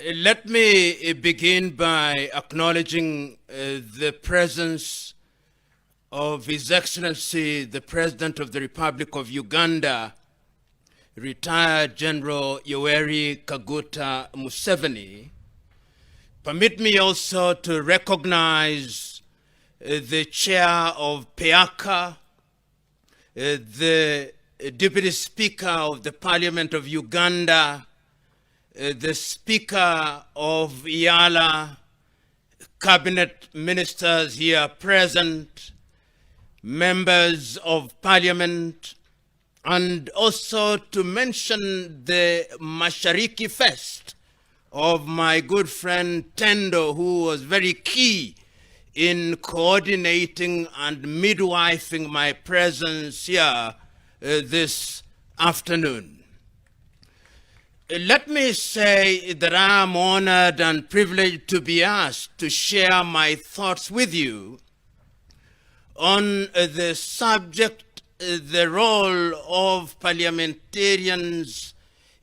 Let me begin by acknowledging the presence of His Excellency, the President of the Republic of Uganda, retired General Yoweri Kaguta Museveni. Permit me also to recognize the Chair of PEACA, the Deputy Speaker of the Parliament of Uganda, the Speaker of IALA, Cabinet Ministers here present, Members of Parliament, and also to mention the Mashariki Fest of my good friend Tendo, who was very key in coordinating and midwifing my presence here this afternoon. Let me say that I am honored and privileged to be asked to share my thoughts with you on the subject, the role of parliamentarians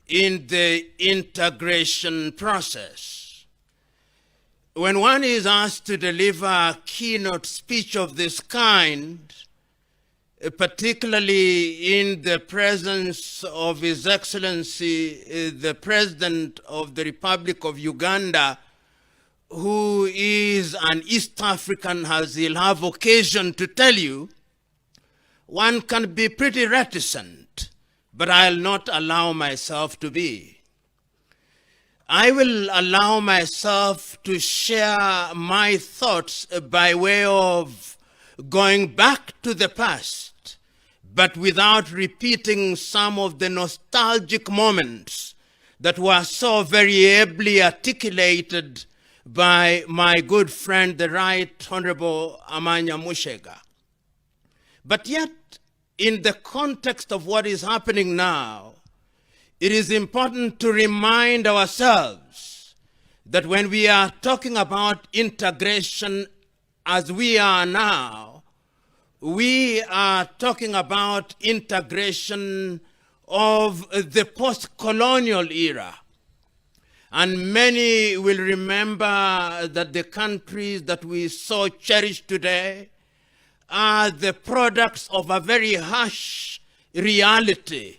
in the integration process. When one is asked to deliver a keynote speech of this kind, particularly in the presence of His Excellency, the President of the Republic of Uganda, who is an East African, as he'll have occasion to tell you, one can be pretty reticent, but I'll not allow myself to be. I will allow myself to share my thoughts by way of going back to the past, but without repeating some of the nostalgic moments that were so very ably articulated by my good friend, the Right Honorable Amanya Mushega. But yet, in the context of what is happening now, it is important to remind ourselves that when we are talking about integration as we are now, we are talking about integration of the post-colonial era. And many will remember that the countries that we so cherish today are the products of a very harsh reality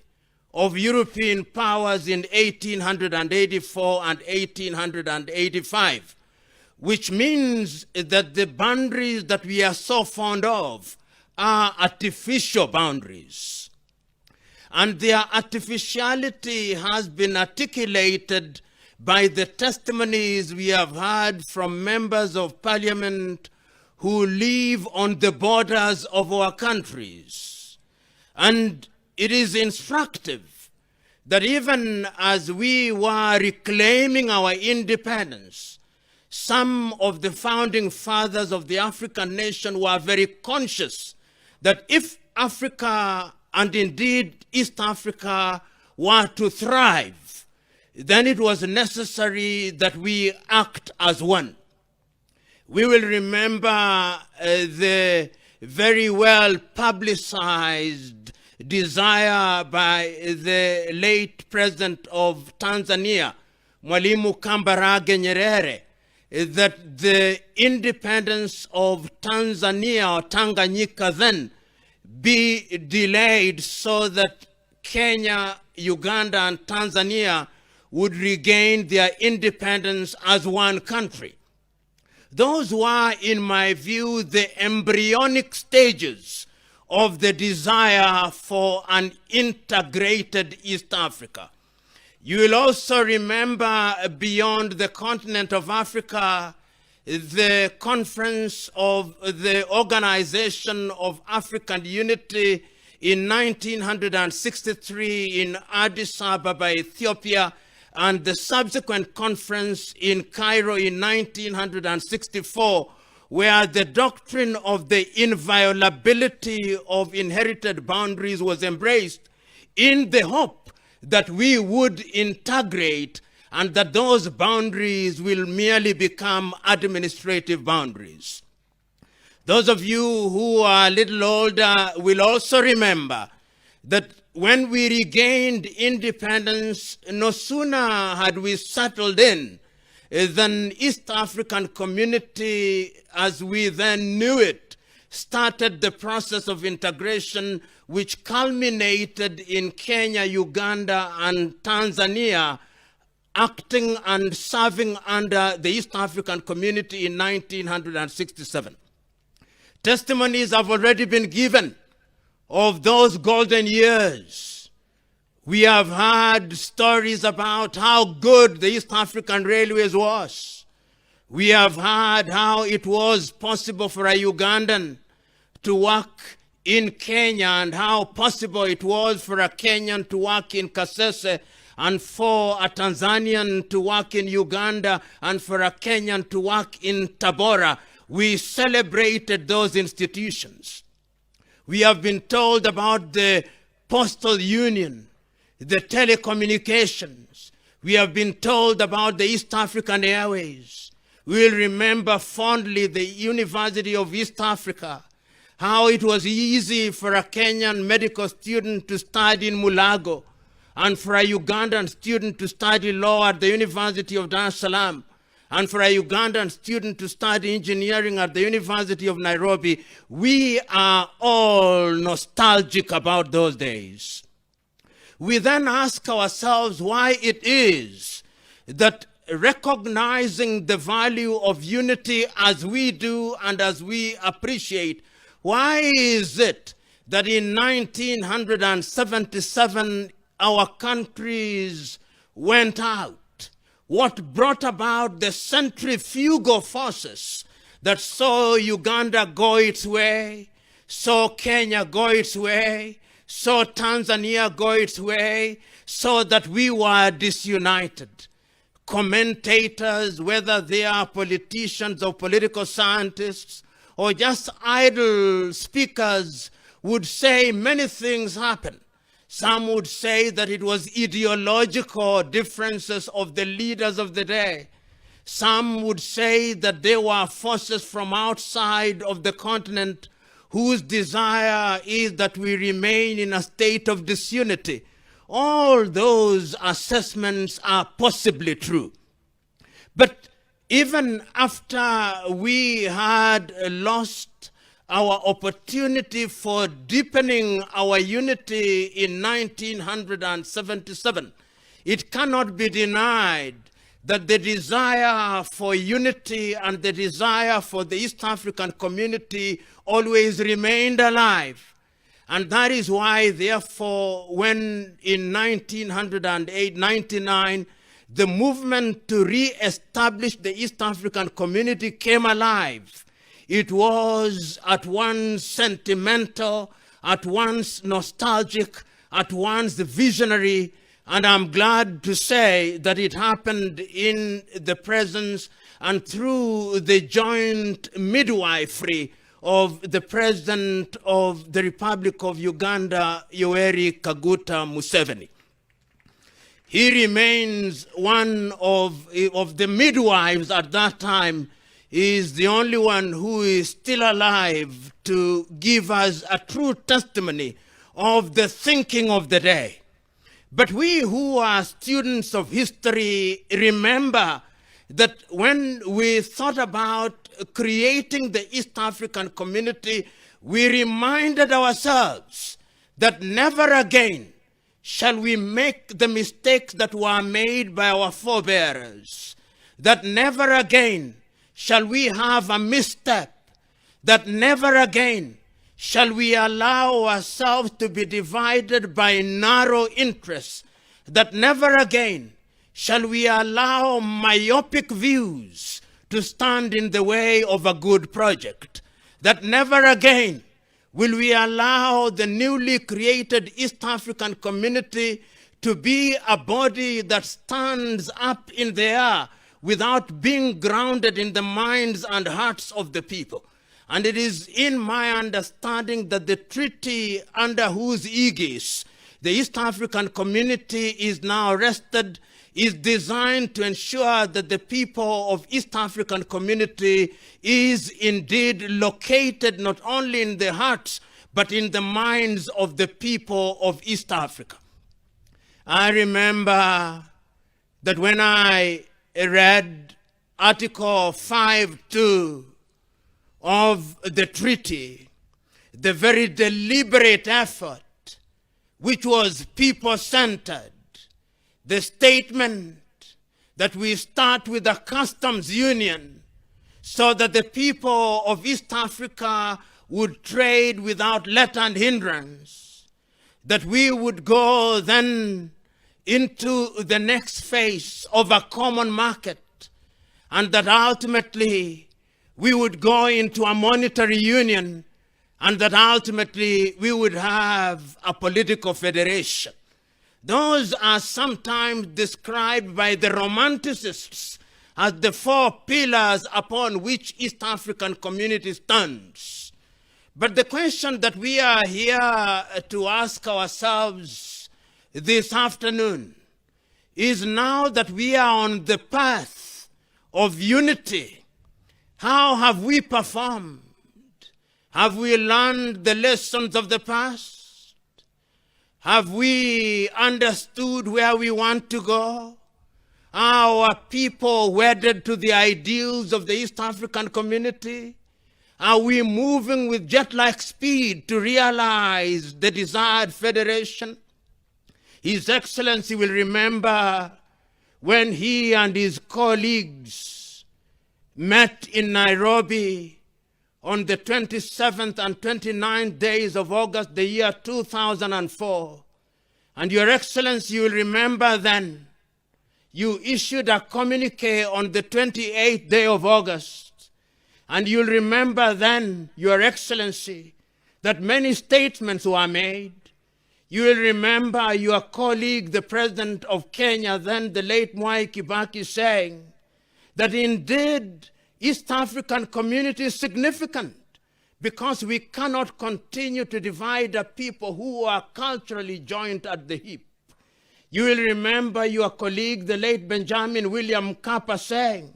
of European powers in 1884 and 1885, which means that the boundaries that we are so fond of are artificial boundaries. And their artificiality has been articulated by the testimonies we have heard from members of parliament who live on the borders of our countries. And it is instructive that even as we were reclaiming our independence, some of the founding fathers of the African nation were very conscious that if Africa, and indeed East Africa, were to thrive, then it was necessary that we act as one. We will remember the very well publicized desire by the late president of Tanzania, Mwalimu Kambarage Nyerere, that the independence of Tanzania, or Tanganyika then, be delayed so that Kenya, Uganda, and Tanzania would regain their independence as one country. Those were, in my view, the embryonic stages of the desire for an integrated East Africa. You will also remember beyond the continent of Africa, the conference of the Organization of African Unity in 1963 in Addis Ababa, Ethiopia, and the subsequent conference in Cairo in 1964, where the doctrine of the inviolability of inherited boundaries was embraced in the hope that we would integrate and that those boundaries will merely become administrative boundaries. Those of you who are a little older will also remember that when we regained independence, no sooner had we settled in then East African community, as we then knew it, started the process of integration, which culminated in Kenya, Uganda, and Tanzania acting and serving under the East African community in 1967. Testimonies have already been given of those golden years. We have heard stories about how good the East African Railways was. We have heard how it was possible for a Ugandan to work in Kenya and how possible it was for a Kenyan to work in Kasese and for a Tanzanian to work in Uganda and for a Kenyan to work in Tabora. We celebrated those institutions. We have been told about the postal union, the telecommunications. We have been told about the East African Airways. We will remember fondly the University of East Africa, how it was easy for a Kenyan medical student to study in Mulago and for a Ugandan student to study law at the University of Dar es Salaam, and for a Ugandan student to study engineering at the University of Nairobi. We are all nostalgic about those days. We then ask ourselves why it is that recognizing the value of unity as we do and as we appreciate, why is it that in 1977 our countries went out? What brought about the centrifugal forces that saw Uganda go its way, saw Kenya go its way, saw Tanzania go its way, so that we were disunited? Commentators, whether they are politicians or political scientists or just idle speakers, would say many things happened. Some would say that it was ideological differences of the leaders of the day. Some would say that there were forces from outside of the continent whose desire is that we remain in a state of disunity. All those assessments are possibly true. But even after we had lost our opportunity for deepening our unity in 1977, it cannot be denied that the desire for unity and the desire for the East African community always remained alive. And that is why, therefore, when in 1999, the movement to re-establish the East African community came alive, it was at once sentimental, at once nostalgic, at once visionary, and I'm glad to say that it happened in the presence and through the joint midwifery of the President of the Republic of Uganda, Yoweri Kaguta Museveni. He remains one of the midwives at that time. He is the only one who is still alive to give us a true testimony of the thinking of the day. But we who are students of history remember that when we thought about creating the East African community, we reminded ourselves that never again shall we make the mistakes that were made by our forebears, that never again shall we have a misstep, that never again shall we allow ourselves to be divided by narrow interests, that never again shall we allow myopic views to stand in the way of a good project, that never again will we allow the newly created East African community to be a body that stands up in the air without being grounded in the minds and hearts of the people. And it is in my understanding that the treaty under whose aegis the East African community is now rested is designed to ensure that the people of East African community is indeed located not only in the hearts, but in the minds of the people of East Africa. I remember that when I read Article 5.2 of the treaty, the very deliberate effort which was people-centered, the statement that we start with a customs union so that the people of East Africa would trade without let and hindrance, that we would go then into the next phase of a common market, and that ultimately we would go into a monetary union, and that ultimately we would have a political federation. Those are sometimes described by the romanticists as the four pillars upon which East African community stands. But the question that we are here to ask ourselves this afternoon is, now that we are on the path of unity, how have we performed? Have we learned the lessons of the past? Have we understood where we want to go? Are our people wedded to the ideals of the East African community? Are we moving with jet-like speed to realize the desired federation? His Excellency will remember when he and his colleagues met in Nairobi on the 27th and 29th days of August, the year 2004. And Your Excellency, you will remember then, you issued a communique on the 28th day of August. And you'll remember then, Your Excellency, that many statements were made. You will remember your colleague, the President of Kenya, then the late Mwai Kibaki, saying that indeed East African community is significant because we cannot continue to divide a people who are culturally joined at the hip. You will remember your colleague, the late Benjamin William Mkapa, saying,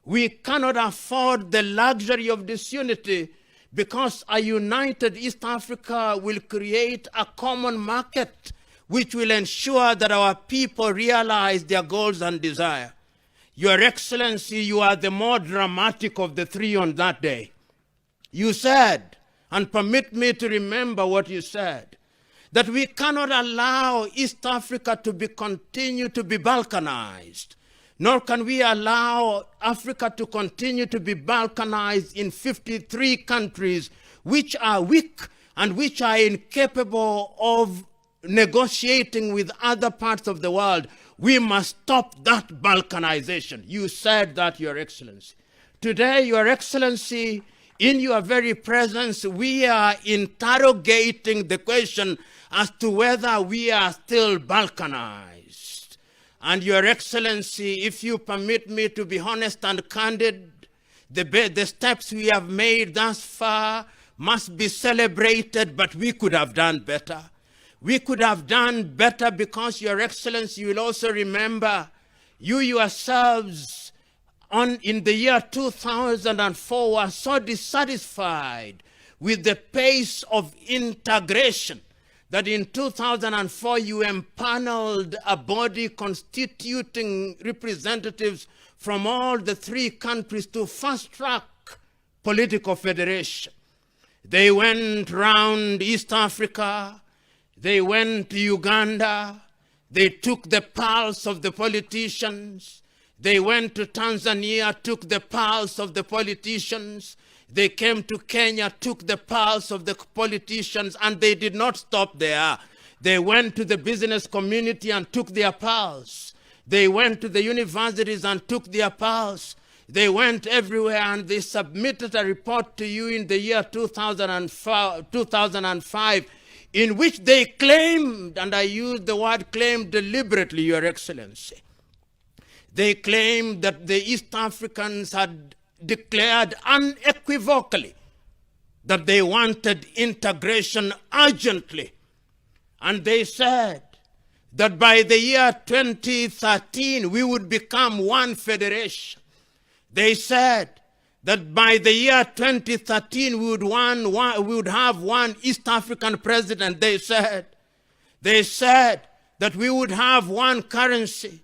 we cannot afford the luxury of disunity because a united East Africa will create a common market which will ensure that our people realize their goals and desire. Your Excellency, you are the more dramatic of the three on that day. You said, and permit me to remember what you said, that we cannot allow East Africa to continue to be balkanized, nor can we allow Africa to continue to be balkanized in 53 countries which are weak and which are incapable of negotiating with other parts of the world. We must stop that balkanization. You said that, Your Excellency. Today, Your Excellency, in your very presence, we are interrogating the question as to whether we are still balkanized. And Your Excellency, if you permit me to be honest and candid, the steps we have made thus far must be celebrated, but we could have done better. We could have done better because, Your Excellency, you will also remember, you yourselves in the year 2004 were so dissatisfied with the pace of integration that in 2004 you empaneled a body constituting representatives from all the three countries to fast-track political federation. They went round East Africa, they went to Uganda, they took the pulse of the politicians, they went to Tanzania, took the pulse of the politicians, they came to Kenya, took the pulse of the politicians, and they did not stop there. They went to the business community and took their pulse. They went to the universities and took their pulse. They went everywhere and they submitted a report to you in the year 2005 in which they claimed, and I use the word claim deliberately, Your Excellency, they claimed that the East Africans had declared unequivocally that they wanted integration urgently. And they said that by the year 2013, we would become one federation. They said that by the year 2013, we would have one East African president. They said that we would have one currency.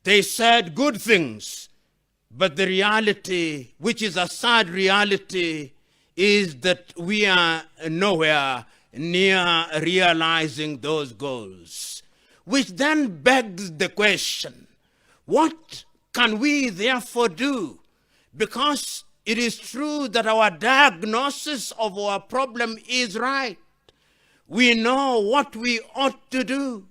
They said good things. But the reality, which is a sad reality, is that we are nowhere near realizing those goals. Which then begs the question, what can we therefore do? Because it is true that our diagnosis of our problem is right. We know what we ought to do.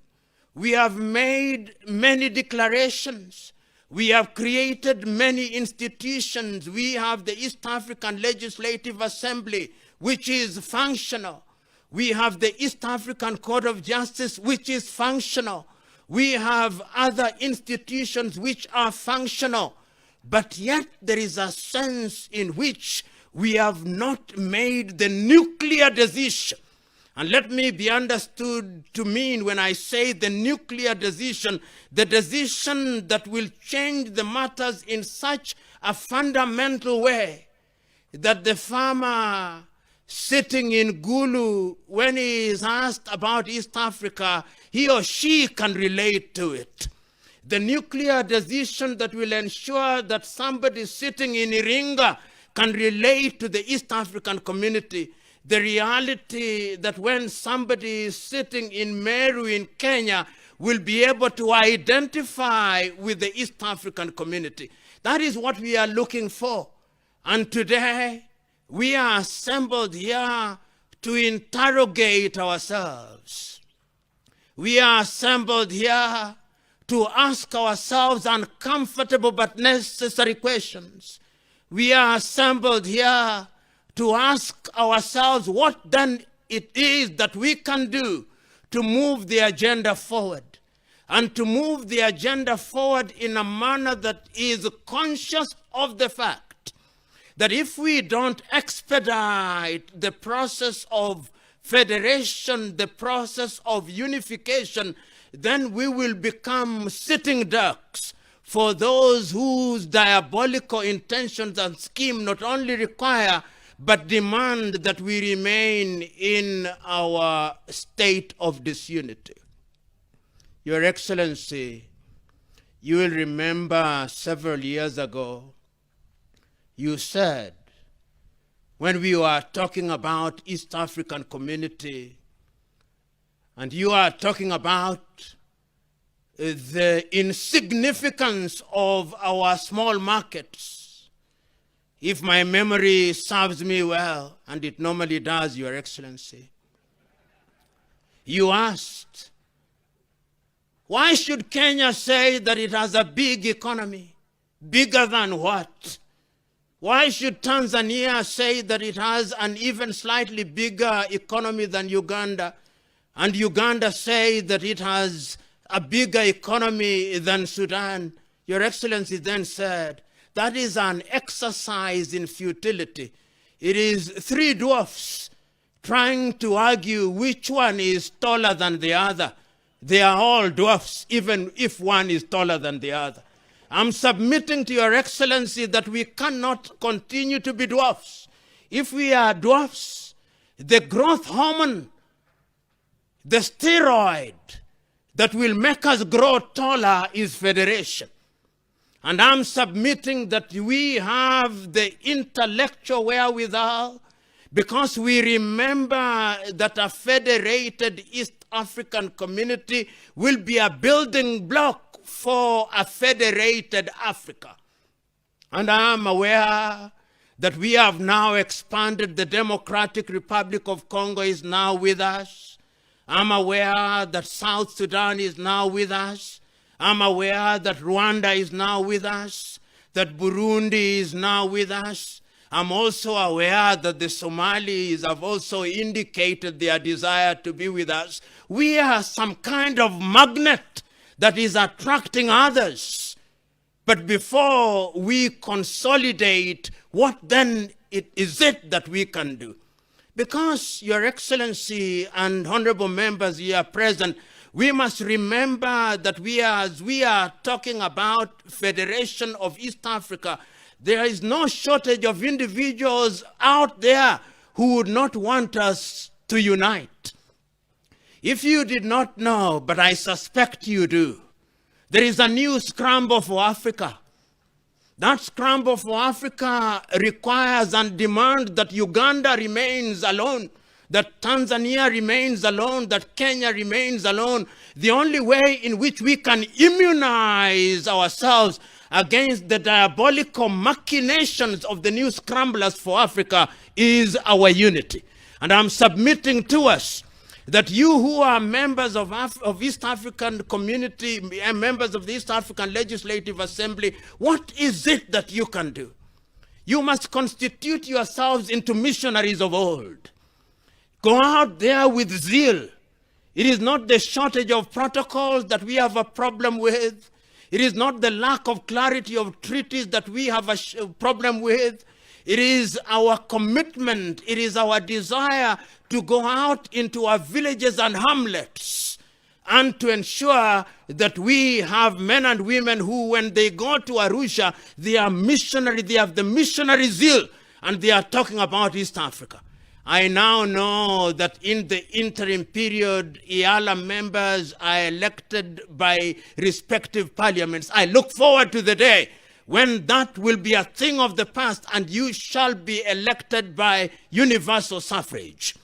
We have made many declarations. We have created many institutions. We have the East African Legislative Assembly, which is functional. We have the East African Court of Justice, which is functional. We have other institutions which are functional. But yet there is a sense in which we have not made the nuclear decision. And let me be understood to mean, when I say the nuclear decision, the decision that will change the matters in such a fundamental way that the farmer sitting in Gulu, when he is asked about East Africa, he or she can relate to it. The nuclear decision that will ensure that somebody sitting in Iringa can relate to the East African community. The reality that when somebody is sitting in Meru in Kenya will be able to identify with the East African community. That is what we are looking for. And today, we are assembled here to interrogate ourselves. We are assembled here to ask ourselves uncomfortable but necessary questions. We are assembled here to ask ourselves what then it is that we can do to move the agenda forward, and to move the agenda forward in a manner that is conscious of the fact that if we don't expedite the process of federation, the process of unification, then we will become sitting ducks for those whose diabolical intentions and scheme not only require but demand that we remain in our state of disunity. Your Excellency, you will remember several years ago, you said, when we were talking about East African community, and you are talking about the insignificance of our small markets. If my memory serves me well, and it normally does, Your Excellency, you asked, why should Kenya say that it has a big economy? Bigger than what? Why should Tanzania say that it has an even slightly bigger economy than Uganda? And Uganda say that it has a bigger economy than Sudan? Your Excellency then said, that is an exercise in futility. It is three dwarfs trying to argue which one is taller than the other. They are all dwarfs, even if one is taller than the other. I'm submitting to Your Excellency that we cannot continue to be dwarfs. If we are dwarfs, the growth hormone, the steroid that will make us grow taller is federation. And I'm submitting that we have the intellectual wherewithal, because we remember that a federated East African community will be a building block for a federated Africa. And I am aware that we have now expanded. The Democratic Republic of Congo is now with us. I'm aware that South Sudan is now with us. I'm aware that Rwanda is now with us, that Burundi is now with us. I'm also aware that the Somalis have also indicated their desire to be with us. We are some kind of magnet that is attracting others. But before we consolidate, what then is it that we can do? Because, Your Excellency and honorable members here present, we must remember that as we are talking about Federation of East Africa, there is no shortage of individuals out there who would not want us to unite. If you did not know, but I suspect you do, there is a new scramble for Africa. That scramble for Africa requires and demands that Uganda remains alone, that Tanzania remains alone, that Kenya remains alone. The only way in which we can immunize ourselves against the diabolical machinations of the new scramblers for Africa is our unity. And I'm submitting to us that you who are members of East African community, members of the East African Legislative Assembly, what is it that you can do? You must constitute yourselves into missionaries of old. Go out there with zeal. It is not the shortage of protocols that we have a problem with. It is not the lack of clarity of treaties that we have a problem with. It is our commitment, it is our desire to go out into our villages and hamlets and to ensure that we have men and women who, when they go to Arusha, they are missionary, they have the missionary zeal, and they are talking about East Africa. I now know that in the interim period, IALA members are elected by respective parliaments. I look forward to the day when that will be a thing of the past and you shall be elected by universal suffrage.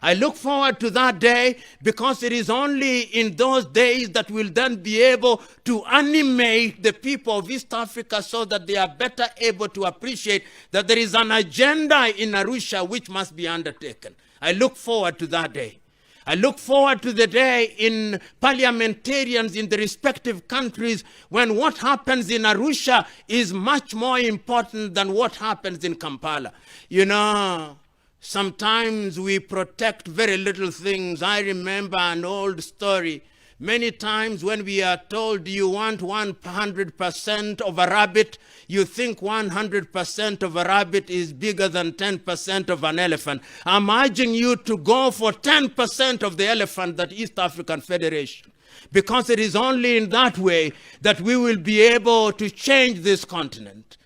I look forward to that day because it is only in those days that we'll then be able to animate the people of East Africa so that they are better able to appreciate that there is an agenda in Arusha which must be undertaken. I look forward to that day. I look forward to the day in parliamentarians in the respective countries when what happens in Arusha is much more important than what happens in Kampala. You know, sometimes we protect very little things. I remember an old story. Many times when we are told you want 100% of a rabbit, you think 100% of a rabbit is bigger than 10% of an elephant. I'm urging you to go for 10% of the elephant, that East African Federation, because it is only in that way that we will be able to change this continent.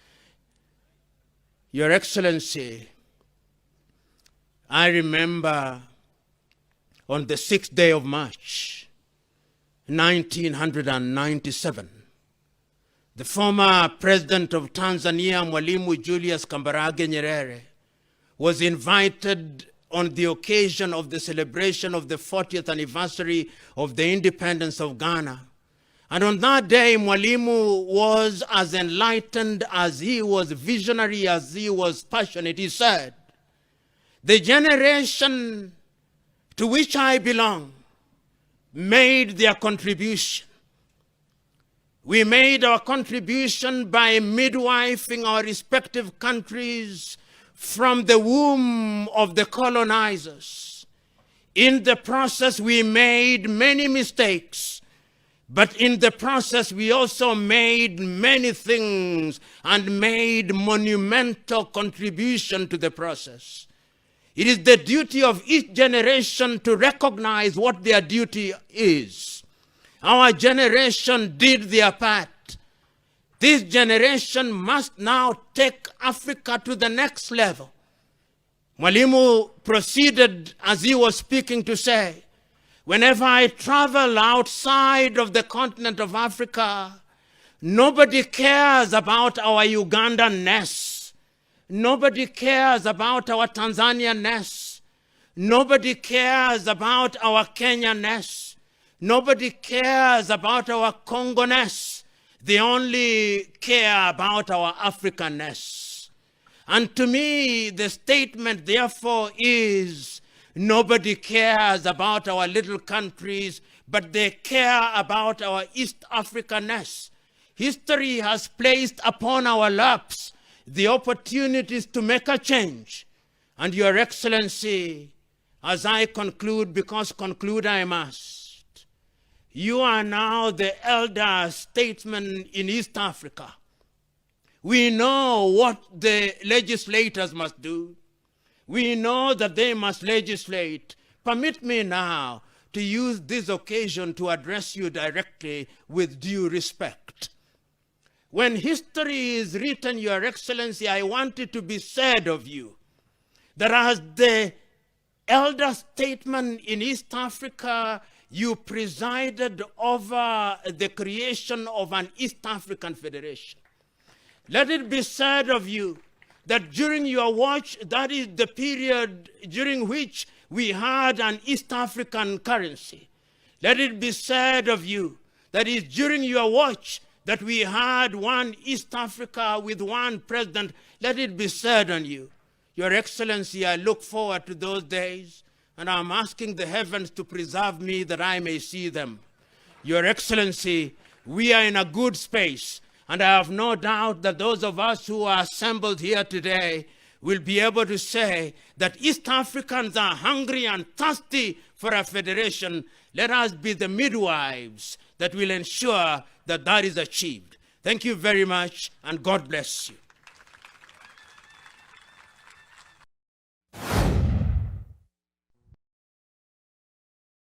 Your Excellency, I remember on the 6th day of March, 1997, the former president of Tanzania, Mwalimu Julius Kambarage Nyerere, was invited on the occasion of the celebration of the 40th anniversary of the independence of Ghana. And on that day, Mwalimu was as enlightened as he was visionary, as he was passionate. He said, "The generation to which I belong made their contribution. We made our contribution by midwifing our respective countries from the womb of the colonizers. In the process, we made many mistakes, but in the process, we also made many things and made monumental contribution to the process. It is the duty of each generation to recognize what their duty is. Our generation did their part. This generation must now take Africa to the next level." Mwalimu proceeded as he was speaking to say, "Whenever I travel outside of the continent of Africa, nobody cares about our Ugandan-ness. Nobody cares about our Tanzanian-ness. Nobody cares about our Kenyan-ness. Nobody cares about our Congo-ness. They only care about our African-ness." And to me, the statement, therefore, is nobody cares about our little countries, but they care about our East African-ness. History has placed upon our laps the opportunities to make a change. And Your Excellency, as I conclude, because conclude I must, you are now the elder statesman in East Africa. We know what the legislators must do. We know that they must legislate. Permit me now to use this occasion to address you directly with due respect. When history is written, Your Excellency, I want it to be said of you that as the elder statesman in East Africa, you presided over the creation of an East African Federation. Let it be said of you that during your watch, that is the period during which we had an East African currency. Let it be said of you that is during your watch that we had one East Africa with one president. Let it be said on you. Your Excellency, I look forward to those days, and I'm asking the heavens to preserve me that I may see them. Your Excellency, we are in a good space, and I have no doubt that those of us who are assembled here today will be able to say that East Africans are hungry and thirsty for a federation. Let us be the midwives that will ensure that that is achieved. Thank you very much, and God bless you.